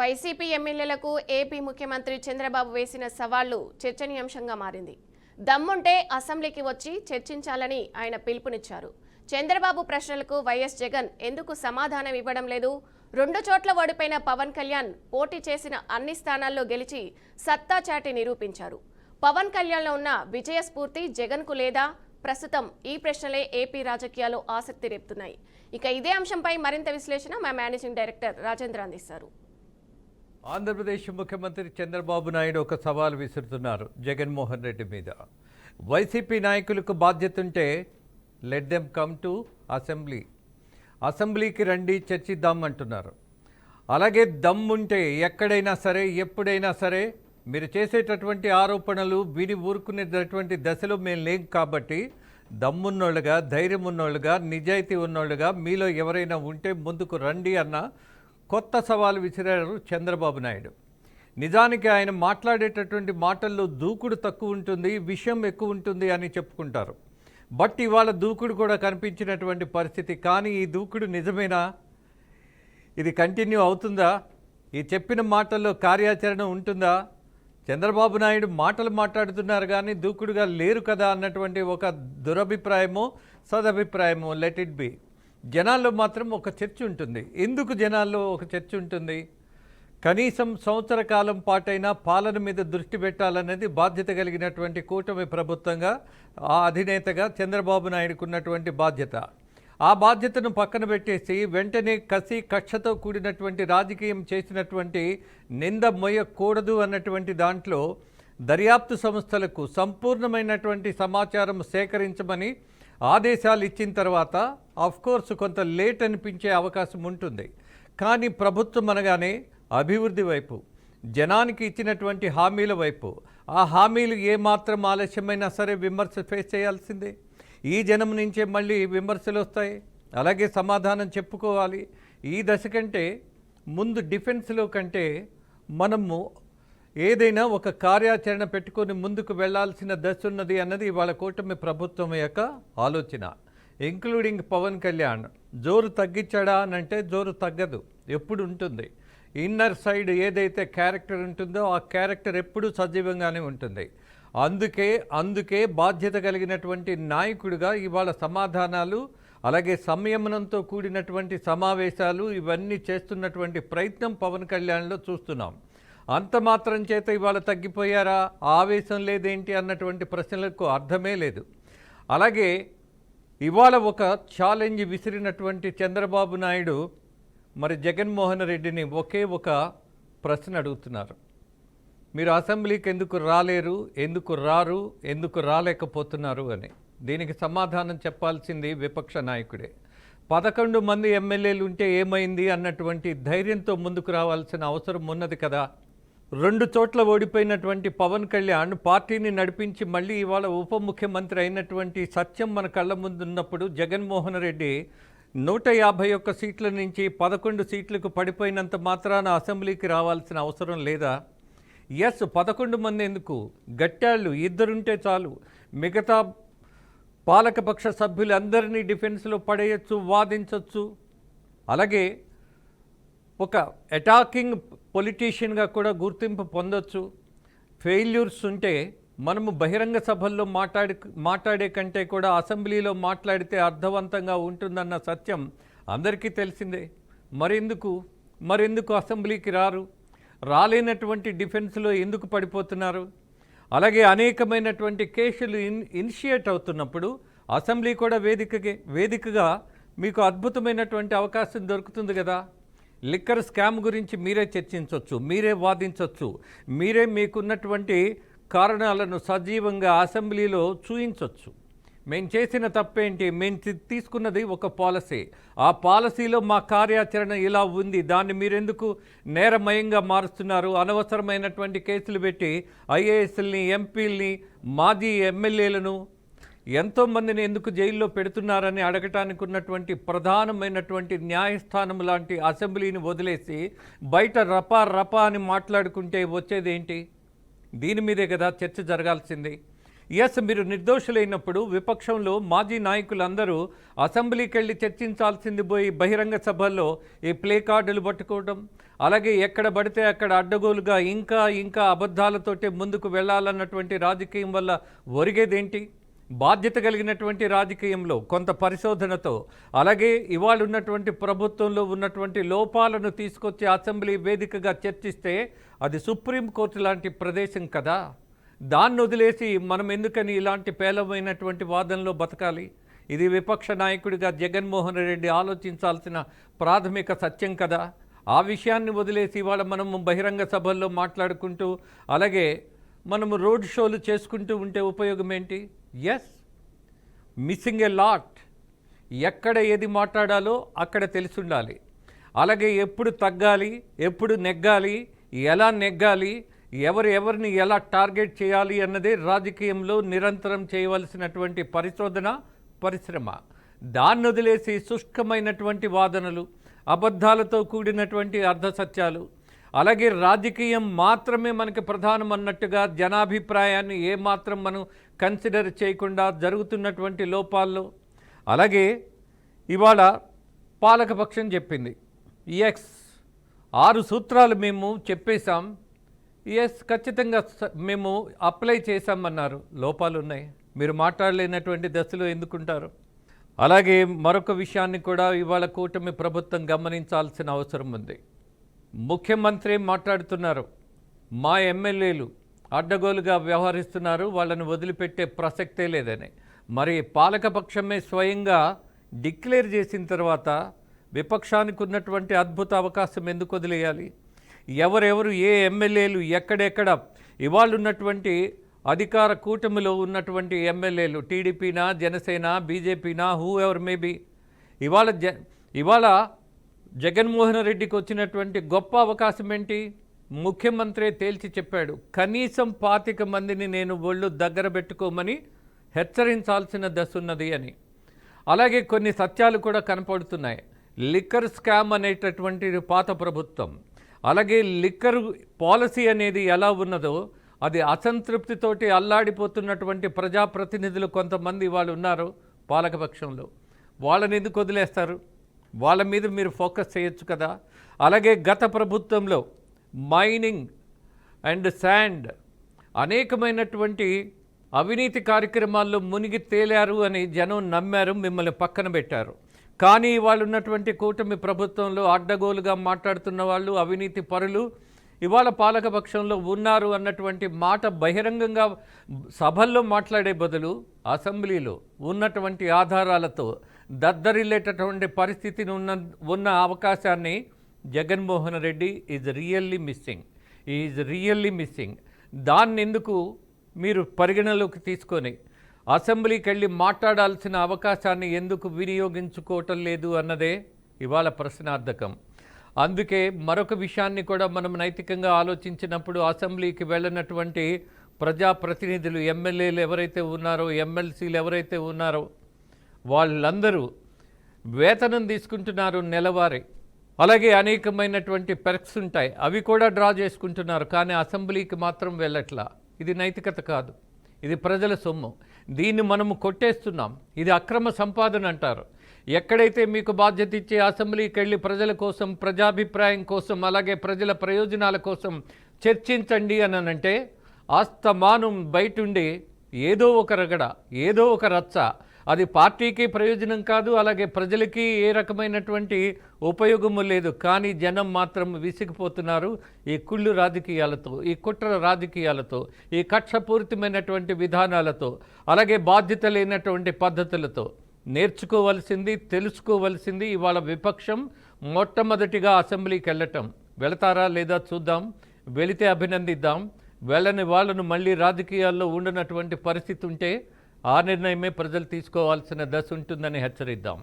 YCP ఎమ్మెల్యేలకు AP ముఖ్యమంత్రి చంద్రబాబు వేసిన సవాళ్లు చర్చనీయాంశంగా మారింది. దమ్ముంటే అసెంబ్లీకి వచ్చి చర్చించాలని ఆయన పిలుపునిచ్చారు. చంద్రబాబు ప్రశ్నలకు వైఎస్ జగన్ ఎందుకు సమాధానం ఇవ్వడం లేదు? 2 చోట్ల ఓడిపోయిన పవన్ కళ్యాణ్ పోటీ చేసిన అన్ని స్థానాల్లో గెలిచి సత్తా చాటి నిరూపించారు. పవన్ కళ్యాణ్లో ఉన్న విజయ స్ఫూర్తి జగన్కు లేదా? ప్రస్తుతం ఈ ప్రశ్నలే ఏపీ రాజకీయాల్లో ఆసక్తి రేపుతున్నాయి. ఇక ఇదే అంశంపై మరింత విశ్లేషణ మా మేనేజింగ్ డైరెక్టర్ రాజేంద్ర అందిస్తారు. ఆంధ్రప్రదేశ్ ముఖ్యమంత్రి చంద్రబాబు నాయుడు ఒక సవాల్ విసురుతున్నారు జగన్మోహన్ రెడ్డి మీద. వైసీపీ నాయకులకు బాధ్యత ఉంటే లెట్ దెమ్ కమ్ టు అసెంబ్లీకి రండి, చర్చిద్దామంటున్నారు. అలాగే దమ్ముంటే ఎక్కడైనా సరే ఎప్పుడైనా సరే మీరు చేసేటటువంటి ఆరోపణలు విని ఊరుకునేటటువంటి దశలో మేము లేం కాబట్టి దమ్మున్నోళ్ళుగా, ధైర్యం ఉన్నోళ్ళుగా, నిజాయితీ ఉన్నోళ్ళుగా మీలో ఎవరైనా ఉంటే ముందుకు రండి అన్న కొత్త సవాలు విసిరారు చంద్రబాబు నాయుడు. నిజానికి ఆయన మాట్లాడేటటువంటి మాటల్లో దూకుడు తక్కువ ఉంటుంది, విషయం ఎక్కువ ఉంటుంది అని చెప్పుకుంటారు. బట్ ఇవాళ దూకుడు కూడా కనిపించినటువంటి పరిస్థితి. కానీ ఈ దూకుడు నిజమేనా? ఇది కంటిన్యూ అవుతుందా? ఈ చెప్పిన మాటల్లో కార్యాచరణ ఉంటుందా? చంద్రబాబు నాయుడు మాటలు మాట్లాడుతున్నారు కానీ దూకుడుగా లేరు కదా అన్నటువంటి ఒక దురభిప్రాయమో సదభిప్రాయమో లెట్ ఇట్ బి. జనాల్లో మాత్రం ఒక చర్చ ఉంటుంది. ఎందుకు జనాల్లో ఒక చర్చ ఉంటుంది? కనీసం సంవత్సర కాలం పాటైనా పాలన మీద దృష్టి పెట్టాలనేది బాధ్యత కలిగినటువంటి కూటమి ప్రభుత్వంగా, ఆ అధినేతగా చంద్రబాబు నాయుడుకు ఉన్నటువంటి బాధ్యత. ఆ బాధ్యతను పక్కన పెట్టేసి వెంటనే కసి కక్షతో కూడినటువంటి రాజకీయం చేసినటువంటి నింద మొయ్యకూడదు అన్నటువంటి దాంట్లో దర్యాప్తు సంస్థలకు సంపూర్ణమైనటువంటి సమాచారం సేకరించమని ఆదేశాలు ఇచ్చిన తర్వాత ఆఫ్కోర్స్ కొంత లేట్ అనిపించే అవకాశం ఉంటుంది. కానీ ప్రభుత్వం అనగానే అభివృద్ధి వైపు, జనానికి ఇచ్చినటువంటి హామీల వైపు, ఆ హామీలు ఏమాత్రం ఆలస్యమైనా సరే విమర్శ ఫేస్ చేయాల్సిందే. ఈ జనం నుంచే మళ్ళీ విమర్శలు వస్తాయి, అలాగే సమాధానం చెప్పుకోవాలి. ఈ దశ కంటే ముందు డిఫెన్స్లో కంటే మనము ఏదైనా ఒక కార్యాచరణ పెట్టుకొని ముందుకు వెళ్లాల్సిన దశ ఉన్నది అన్నది ఇవాళ కూటమి ప్రభుత్వం యొక్క ఆలోచన. ఇంక్లూడింగ్ పవన్ కళ్యాణ్. జోరు తగ్గించాడా అని అంటే జోరు తగ్గదు, ఎప్పుడు ఉంటుంది. ఇన్నర్ సైడ్ ఏదైతే క్యారెక్టర్ ఉంటుందో ఆ క్యారెక్టర్ ఎప్పుడూ సజీవంగానే ఉంటుంది. అందుకే బాధ్యత కలిగినటువంటి నాయకుడిగా ఇవాళ సమాధానాలు, అలాగే సంయమనంతో కూడినటువంటి సమావేశాలు, ఇవన్నీ చేస్తున్నటువంటి ప్రయత్నం పవన్ కళ్యాణ్లో చూస్తున్నాం. అంత మాత్రం చేత ఇవాళ తగ్గిపోయారా, ఆవేశం లేదేంటి అన్నటువంటి ప్రశ్నలకు అర్థమే లేదు. అలాగే ఇవాళ ఒక ఛాలెంజ్ విసిరినటువంటి చంద్రబాబు నాయుడు మరి జగన్మోహన్ రెడ్డిని ఒకే ఒక ప్రశ్న అడుగుతున్నారు. మీరు అసెంబ్లీకి ఎందుకు రాలేరు, ఎందుకు రారు, ఎందుకు రాలేకపోతున్నారు అని. దీనికి సమాధానం చెప్పాల్సింది విపక్ష నాయకుడే. 11 మంది ఎమ్మెల్యేలు ఉంటే ఏమైంది అన్నటువంటి ధైర్యంతో ముందుకు రావాల్సిన అవసరం ఉన్నది కదా. 2 చోట్ల ఓడిపోయినటువంటి పవన్ కళ్యాణ్ పార్టీని నడిపించి మళ్ళీ ఇవాళ ఉప ముఖ్యమంత్రి అయినటువంటి సత్యం మన కళ్ళ ముందున్నప్పుడు జగన్మోహన్ రెడ్డి 151 సీట్ల నుంచి 11 సీట్లకు పడిపోయినంత మాత్రాన అసెంబ్లీకి రావాల్సిన అవసరం లేదా? 11 మంది ఎందుకు? గట్టాళ్ళు 2 ఉంటే చాలు. మిగతా పాలకపక్ష సభ్యులందరినీ డిఫెన్స్లో పడేయచ్చు, వాదించవచ్చు. అలాగే ఒక అటాకింగ్ పొలిటీషియన్గా కూడా గుర్తింపు పొందొచ్చు. ఫెయిల్యూర్స్ ఉంటే మనము బహిరంగ సభల్లో మాట్లాడే కంటే కూడా అసెంబ్లీలో మాట్లాడితే అర్థవంతంగా ఉంటుందన్న సత్యం అందరికీ తెలిసిందే. మరెందుకు అసెంబ్లీకి రారు? రాలేనటువంటి డిఫెన్స్లో ఎందుకు పడిపోతున్నారు? అలాగే అనేకమైనటువంటి కేసులు ఇనిషియేట్ అవుతున్నప్పుడు అసెంబ్లీ కూడా వేదికగా మీకు అద్భుతమైనటువంటి అవకాశం దొరుకుతుంది కదా. లిక్కర్ స్కామ్ గురించి మీరే చర్చించవచ్చు, మీరే వాదించవచ్చు, మీరే మీకున్నటువంటి కారణాలను సజీవంగా అసెంబ్లీలో చూయించవచ్చు. మేము చేసిన తప్పేంటి, మేము తీసుకున్నది ఒక పాలసీ, ఆ పాలసీలో మా కార్యాచరణ ఇలా ఉంది, దాన్ని మీరెందుకు నేరమయంగా మారుస్తున్నారు, అనవసరమైనటువంటి కేసులు పెట్టి ఐఏఎస్ఎల్ని, ఎంపీల్ని, మాజీ ఎమ్మెల్యేలను ఎంతోమందిని ఎందుకు జైల్లో పెడుతున్నారని అడగటానికి ఉన్నటువంటి ప్రధానమైనటువంటి న్యాయస్థానం లాంటి అసెంబ్లీని వదిలేసి బయట రపా అని మాట్లాడుకుంటే వచ్చేదేంటి? దీని మీదే కదా చర్చ జరగాల్సింది. ఎస్, మీరు నిర్దోషులైనప్పుడు విపక్షంలో మాజీ నాయకులందరూ అసెంబ్లీకి వెళ్ళి చర్చించాల్సింది పోయి బహిరంగ సభల్లో ఈ ప్లే కార్డులు పట్టుకోవడం, అలాగే ఎక్కడ పడితే అక్కడ అడ్డగోలుగా ఇంకా అబద్ధాలతోటే ముందుకు వెళ్ళాలన్నటువంటి రాజకీయం వల్ల ఒరిగేదేంటి? బాధ్యత కలిగినటువంటి రాజకీయంలో కొంత పరిశోధనతో, అలాగే ఇవాళ ఉన్నటువంటి ప్రభుత్వంలో ఉన్నటువంటి లోపాలను తీసుకొచ్చి అసెంబ్లీ వేదికగా చర్చిస్తే అది సుప్రీంకోర్టు లాంటి ప్రదేశం కదా. దాన్ని వదిలేసి మనం ఎందుకని ఇలాంటి పేలవమైనటువంటి వాదనలో బతకాలి? ఇది విపక్ష నాయకుడిగా జగన్మోహన్ రెడ్డి ఆలోచించాల్సిన ప్రాథమిక సత్యం కదా. ఆ విషయాన్ని వదిలేసి ఇవాళ మనము బహిరంగ సభల్లో మాట్లాడుకుంటూ, అలాగే మనము రోడ్ షోలు చేసుకుంటూ ఉంటే ఉపయోగం ఏంటి? Yes, missing a lot. ఎక్కడ ఏది మాట్లాడాలో అక్కడ తెలిసి ఉండాలి. అలాగే ఎప్పుడు తగ్గాలి, ఎప్పుడు నెగ్గాలి, ఎలా నెగ్గాలి, ఎవరిని ఎలా టార్గెట్ చేయాలి అన్నదే రాజకీయంలో నిరంతరం చేయవలసినటువంటి పరిశ్రమ. దాన్ని వదిలేసి శుష్కమైనటువంటి వాదనలు, అబద్ధాలతో కూడినటువంటి అర్ధసత్యాలు, అలాగే రాజకీయం మాత్రమే మనకి ప్రధానం అన్నట్టుగా జనాభిప్రాయాన్ని ఏమాత్రం మనం కన్సిడర్ చేయకుండా జరుగుతున్నటువంటి లోపాల్లో, అలాగే ఇవాళ పాలకపక్షం చెప్పింది ఎక్స్ 6 సూత్రాలు మేము చెప్పేశాం, ఎస్ ఖచ్చితంగా మేము అప్లై చేశామన్నారు. లోపాలు ఉన్నాయి, మీరు మాట్లాడలేనటువంటి దశలో ఎందుకుంటారు? అలాగే మరొక విషయాన్ని కూడా ఇవాళ కూటమి ప్రభుత్వం గమనించాల్సిన అవసరం ఉంది. ముఖ్యమంత్రి మాట్లాడుతున్నారు, మా ఎమ్మెల్యేలు అడ్డగోలుగా వ్యవహరిస్తున్నారు, వాళ్ళని వదిలిపెట్టే ప్రసక్తే లేదని. మరి పాలకపక్షమే స్వయంగా డిక్లేర్ చేసిన తర్వాత విపక్షానికి ఉన్నటువంటి అద్భుత అవకాశం ఎందుకు వదిలేయాలి? ఎవరెవరు ఏ ఎమ్మెల్యేలు ఎక్కడెక్కడ ఇవాళ ఉన్నటువంటి అధికార కూటమిలో ఉన్నటువంటి ఎమ్మెల్యేలు టీడీపీనా, జనసేన, బీజేపీనా, హూ ఎవర్ మేబీ, ఇవాళ జగన్మోహన్ రెడ్డికి వచ్చినటువంటి గొప్ప అవకాశం ఏంటి? ముఖ్యమంత్రి తేల్చి చెప్పాడు, కనీసం 25 మందిని నేను ఒళ్ళు దగ్గర పెట్టుకోమని హెచ్చరించాల్సిన దశ ఉన్నది అని. అలాగే కొన్ని సత్యాలు కూడా కనపడుతున్నాయి. లిక్కర్ స్కామ్ అనేటటువంటి పాత ప్రభుత్వం, అలాగే లిక్కర్ పాలసీ అనేది ఎలా ఉన్నదో అది అసంతృప్తితోటి అల్లాడిపోతున్నటువంటి ప్రజాప్రతినిధులు కొంతమంది వాళ్ళు ఉన్నారు పాలకపక్షంలో. వాళ్ళని ఎందుకు వదిలేస్తారు? వాళ్ళ మీద మీరు ఫోకస్ చేయొచ్చు కదా. అలాగే గత ప్రభుత్వంలో మైనింగ్ అండ్ శాండ్ అనేకమైనటువంటి అవినీతి కార్యక్రమాల్లో మునిగి తేలారు అని జనం నమ్మారు, మిమ్మల్ని పక్కన పెట్టారు. కానీ వాళ్ళు ఉన్నటువంటి కూటమి ప్రభుత్వంలో అడ్డగోలుగా మాట్లాడుతున్న వాళ్ళు, అవినీతి పరులు ఇవాళ పాలకపక్షంలో ఉన్నారు అన్నటువంటి మాట బహిరంగంగా సభల్లో మాట్లాడే బదులు అసెంబ్లీలో ఉన్నటువంటి ఆధారాలతో దద్దరిల్లేటటువంటి పరిస్థితిని ఉన్న అవకాశాన్ని Jaganmohan Reddy is really missing. దాన్ని ఎందుకు మీరు పరిగణలోకి తీసుకొని అసెంబ్లీకి వెళ్ళి మాట్లాడాల్సిన అవకాశాన్ని ఎందుకు వినియోగించుకోవటం లేదు అన్నదే ఇవాళ ప్రశ్నార్థకం. అందుకే మరొక విషయాన్ని కూడా మనం నైతికంగా ఆలోచించినప్పుడు అసెంబ్లీకి వెళ్ళినటువంటి ప్రజాప్రతినిధులు, ఎమ్మెల్యేలు ఎవరైతే ఉన్నారో, ఎమ్మెల్సీలు ఎవరైతే ఉన్నారో వాళ్ళందరూ వేతనం తీసుకుంటున్నారు నెలవారీ. అలాగే అనేకమైనటువంటి పెర్క్స్ ఉంటాయి, అవి కూడా డ్రా చేసుకుంటున్నారు. కానీ అసెంబ్లీకి మాత్రం వెళ్ళట్లా. ఇది నైతికత కాదు, ఇది ప్రజల సొమ్ము. దీన్ని మనము కొట్టేస్తున్నాం. ఇది అక్రమ సంపాదన అంటారు. ఎక్కడైతే మీకు బాధ్యత ఇచ్చే అసెంబ్లీకి వెళ్ళి ప్రజల కోసం, ప్రజాభిప్రాయం కోసం, అలాగే ప్రజల ప్రయోజనాల కోసం చర్చించండి అని అంటే ఆస్తమానం బయటుండి ఏదో ఒక రగడ, ఏదో ఒక రచ్చ, అది పార్టీకి ప్రయోజనం కాదు, అలాగే ప్రజలకి ఏ రకమైనటువంటి ఉపయోగము లేదు. కానీ జనం మాత్రం విసిగిపోతున్నారు ఈ కుళ్ళు రాజకీయాలతో, ఈ కుట్ర రాజకీయాలతో, ఈ కక్షపూరితమైనటువంటి విధానాలతో, అలాగే బాధ్యత లేనటువంటి పద్ధతులతో. నేర్చుకోవలసింది, తెలుసుకోవలసింది ఇవాళ విపక్షం మొట్టమొదటిగా అసెంబ్లీకి వెళ్ళటం. వెళతారా లేదా చూద్దాం, వెళితే అభినందిద్దాం. వెళ్ళని వాళ్ళను మళ్ళీ రాజకీయాల్లో ఉండనటువంటి పరిస్థితి ఉంటే ఆ నిర్ణయమే ప్రజలు తీసుకోవాల్సిన దశ ఉంటుందని హెచ్చరిద్దాం.